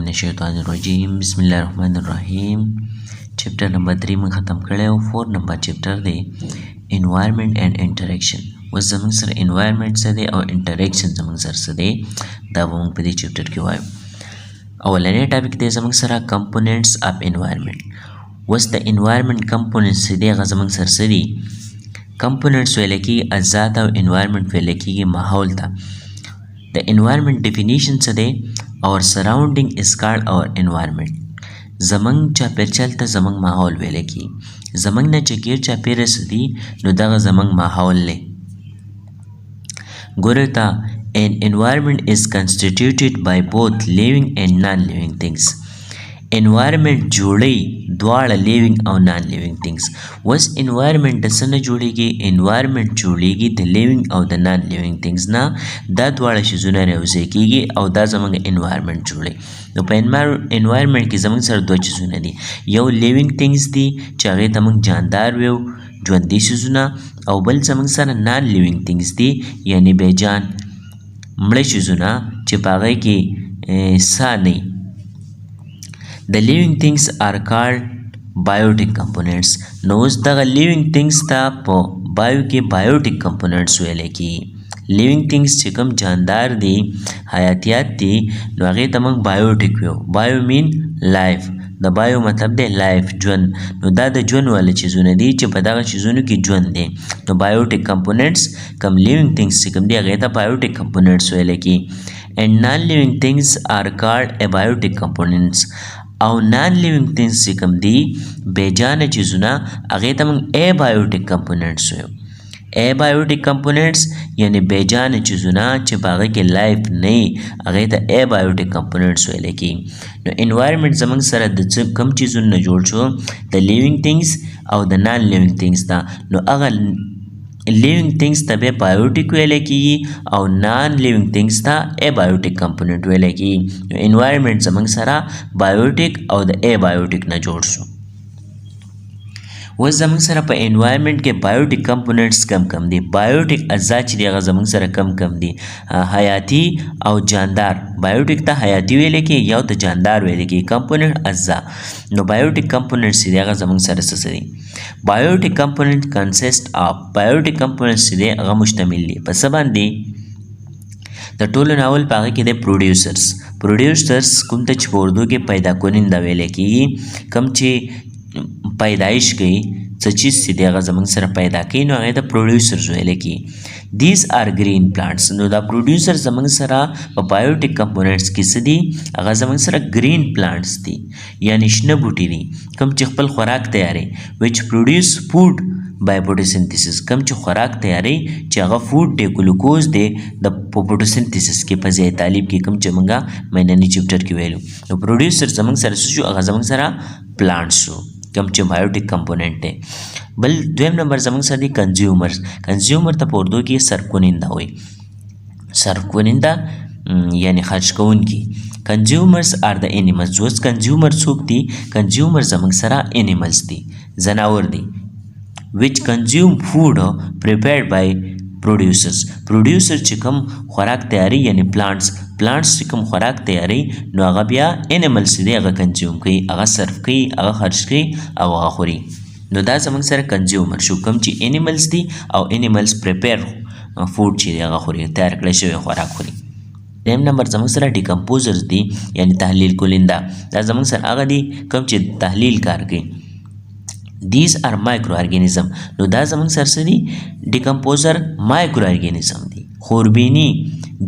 मिनशैतानिर्रजीम बिस्मिल्लाहिर्रहमानिर्रहीम। Chapter number 3 में ख़त्म करें और 4 number chapter they environment and interaction. वह जमंग सर इन्वायरमेंट से दे और इंटरेक्शन जमंग सर से दे दावों पे चैप्टर के वायु अवलने टॉपिक दे जमंग सर कंपोनेंट्स ऑफ इन्वायरमेंट। वस द इन्वायरमेंट कंपोनेंट्स से दे जमंग सर से दी कंपोनेंट्स वेले की अजात और इन्वायरमेंट वेले की माहौल था। द इन्वायरमेंट डेफिनेशन से दे और सराउंडिंग इज कॉल्ड और इन्वायरमेंट। जमंग चापेर चलता जमंग माहौल वेले की जमंग न चकीर चापेर सदी नुदाग जमंग माहौल ले गुरता an environment is constituted by both living and non living things. Environment जोड़ी द्वारा लिविंग और नॉन लिविंग थिंग्स। वस एनवायरमेंट सन जोड़ेगी एनवायरमेंट जोड़ेगी द लिविंग और द नॉन लिविंग थिंग्स ना दा द्वारा शिजुना रेवसे कीगी और दा जमंग एनवायरमेंट जोड़े। तो पे एनवायरमेंट की जमंग सर दो चीज़ुना दी यो लिविंग थिंग्स दी चाहे तमंग जानदार वेव ज्वंदी शिजुना और बल जमंग सर नॉन लिविंग थिंग्स दी यानी बेजान मड़े शिजुना चिपागे की सा नहीं। The living things are called biotic components. नोज दा living things ता पो बायो के biotic components वेले की living things चिकम जानदार दी हयातियात दी नवागे Tamang biotic wave bio mean life the bio मतलब दे life जुन नो दा द जुन वाले चीज़ों ने दी चिपदागा चीज़ों ने की जुन दे तो biotic components कम living things चिकम दी अगे ता biotic components वेले की and non-living things are called abiotic components और नॉन लिविंग थिंग्स से कम दी बेजान चीज़ुना अगे तमंग एबायोटिक कंपोनेंट्स हो। एबायोटिक कंपोनेंट्स यानी बेजान चीज़ुना चिपागे के लाइफ नहीं अगे ता एबायोटिक कंपोनेंट्स हो लेकी नो एनवायरमेंट जमंग सर द कम चीज़ुन न जोड़ छो द लिविंग थिंग्स और द नॉन लिविंग थिंग्स ता नो अगर लिविंग थिंग्स तबे बायोटिक वेले की और नॉन लिविंग थिंग्स था एबायोटिक कंपोनेंट वेले की एनवायरमेंट जमंग सरा बायोटिक और द एबायोटिक न जोड़सो। वह जमंग सरा पर एनवायरमेंट के बायोटिक कंपोनेंट्स कम दी बायोटिक अज्जा चिड़िया जमंग सरा कम दी हयाती और जानदार बायोटिक ता हयाती वेले की या तो जानदार वेले की कंपोनेंट अज्जा नो बायोटिक कंपोनेंट चिड़िया जमंग सरा ससरी biotic component consist of biotic component सीधे अगर मुश्तमिल ली बस बंदी द टोल नावल पागे के दे प्रोड्यूसर्स कुंत छोड़दो के पैदा कुनिंदा वेले की कम चे पैदाइश गई सचीज सीधे अगर जमंग सर पैदा की नो आगे द प्रोड्यूसर्स वेले की दीज आर ग्रीन प्लांट्स नो द प्रोड्यूसर जमंग सरा बायोटिक कंपोनेंट्स की सदी अगर जमंग सरा ग्रीन प्लांट्स थी यानी शनबूटी दी कम चिखपल खुराक तैयारी which produce food by photosynthesis कम च खुराक तैयारी चागा फूड दे ग्लूकोज दे द फोटोसिंथेसिस के पजे तालीब की कम चमंगा मैंने नी चैप्टर की वैल्यू तो प्रोड्यूसर जमंग सर सु अगर जमंग सरा प्लांट्स हो कम च बायोटिक कंपोनेंट है बल द्वेम नंबर जमंग सदी कंज्यूमर तब उर्दू की सरकुनिंदा हुई सरकुनिंदा यानी खर्च कौन की कंज्यूमर्स आर द एनिमल्स जो कंज्यूमर सूख दी कंज्यूमर जमंग सरा एनिमल्स दी जनावर दी which consume food prepared by producer चिकम खुराक तैयारी यानी प्लांट्स चिकम खुराक तैयारी नो आगा बिया एनिमल्स दे आगा कंज्यूम की आगा सर्व की आगा खर्च की आगा खुरी नो दा जमंग सर कंज्यूमर शु कम ची एनिमल्स दी और एनिमल्स प्रिपेयर फूड ची आगा खुरी तैयार करे शे खुराक खुरी। नेम नंबर जमंग सर डिकम्पोजर्स दी यानी तहलील कुलिंदा दा जमंग सर आगा दी कम ची तहलील कार की These are microorganism नो दा जमंग सर से दी डिकम्पोजर माइक्रोऑर्गेनिज्म दी खुरबीनी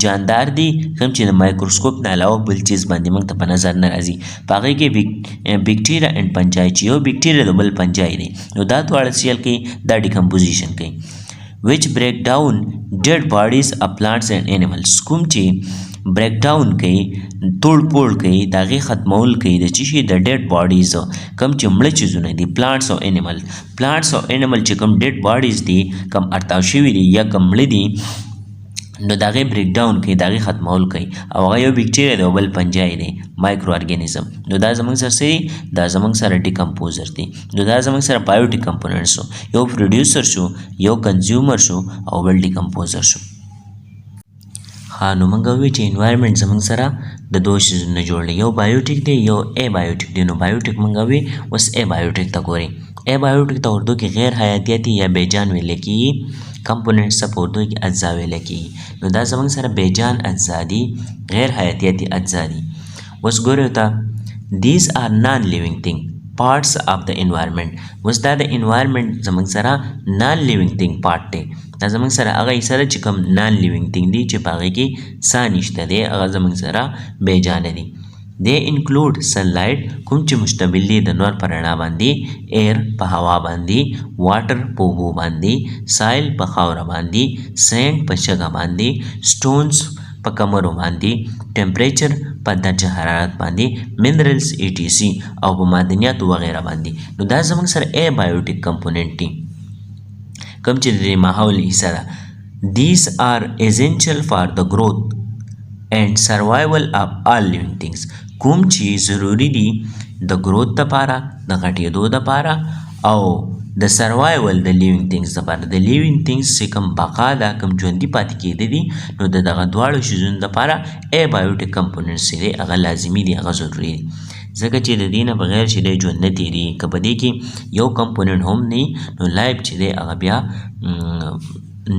जानदार दी कम चीज माइक्रोस्कोप न अलावा बल चीज़ बंदी मंग तब नजर न राजी पागे के बैक्टीरिया एंड पंजाई चियो बैक्टीरिया दो बल पंजाई दी नो दा तो आलसियल की दा डिकम्पोजिशन की which break down dead bodies of plants and animals कुम ची ब्रेक डाउन कई तोड़ पोड़ कई दागे ख़त्मौल कई द चीज़ द डेड बॉडीज़ कम चिमड़े चीज़ों ने दी प्लांट्स और एनिमल ची कम डेड बॉडीज़ दी कम अर्तावशिवी दी या कमड़े दी नो दागे ब्रेक डाउन कई दागे ख़त्मौल कई और यो बैक्टीरिया दो बल पंजाई दे माइक्रो ऑर्गेनिज्म नो दा जमंग सर से दा जमंग सर डिकम्पोजर दी नो दा जमंग सर बायोटिक कंपोनेंट्स हो यो प्रोड्यूसर शो यो कंज्यूमर शो और बल decomposer show ها نو موږ وی چې انوایرنمنت زموږ سره د دوه شیزونو جوړ دی، یو بایوټیک دی یو ای بایوټیک دی. نو بایوټیک موږ وی اوس ای بایوټیک ته ګورئ. ای بایوټیک ته اردو کې غیر حیاتیاتي یا بیجان ویل کیږي. کمپوننټس ته په اردو کې اجزا ویل کیږي. نو دا زموږ سره بیجان اجزا دي، غیر حیاتیاتي اجزا دي. اوس ګورئ ته these are non living thing parts of the environment. اوس دا د environment زموږ سره non living thing part دی. دا زموږ سره هغه سره چې کوم non living thing دي چې په هغې کې سا نشته دی، هغه زموږ سره بیجانه دي. they include sunlight کوم چې مشتمل دي د نور په رڼا باندې، air په هوا باندې، water په اوبو باندې، soil په خاوره باندې، sand په شګه باندې، stones په کمرو باندې، ټمپریچر په درجه حرارت باندې، منرالز etc او په معدنیاتو وغیره باندې. نو دا زموږ سره ای بایوټیک کمپوننټ دي کوم چې د ماحول حصه ده. these are essential for the growth and survival of all living things. کوم چې ضروری دي د گروث لپاره، د غټېدو لپاره او د سروایول د لیوینګ تھینګز لپاره. د لیوینګ تھینګز چې کوم بقا ده، کوم ژوندي پاتې کېدی دي، نو د دغه دواړو شیزونو لپاره ای بایوټیک کمپوننټس چې دی هغه لازمي دي، هغه ضروري دي. ځکه چې د دې نه بغیر چې دی ژوند نه تېرېږي. که په دې کې یو کمپوننټ هم نه وي نو لایف چې دی هغه بیا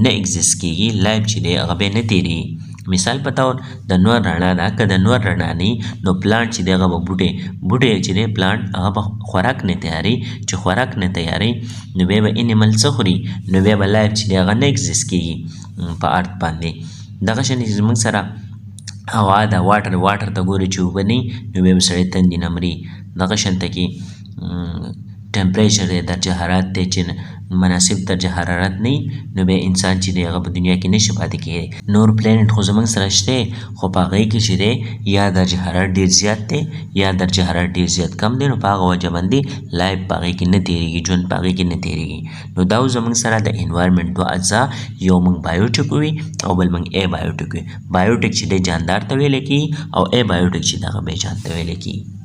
نه اگزیست کېږي، لایف چې دی هغه بیا نه تېرېږي. مثال په طور د نور رڼا ده، که د نور رڼا نه نو پلانټ چې دی هغه به بوټی چې دی پلانټ هغه به خوراک نه تیاري. چې خوراک نه تیاري نو بیا به انیمل څه خوري، نو بیا به لایف چې دی هغه نه اگزیست کېږي په ارت باندې. دغه شان چې زموږ سره هوا ده، واټر ته ګوري چې اوبه نه نو بیا به سړی تندې نه مري. دغه شانته کې ټمپریچر دی، درجه حرارت دی چې مناسب درجه حرارت نه نو بیا انسان چې دی هغه په دنیا کې نشي پاتې کېدی. نور پلانټ خو زموږ سره شته خو په هغې کې چې دی یا درجه حرارت ډېر زیات دی یا درجه حرارت ډېر زیات کم دی، نو په هغه وجه باندې لایف په هغې کې نه تېرېږي، ژوند په هغې کې نه تېرېږي. نو دا زموږ سره د انوایرمنټ دوه اجزا، یو موږ بایوټیک وي او بل موږ ای بایوټیک وي. بایوټیک چې دی جاندار ته ویلی کېږي او ای بایوټیک چې دغه بیجان ته ویلی کېږي.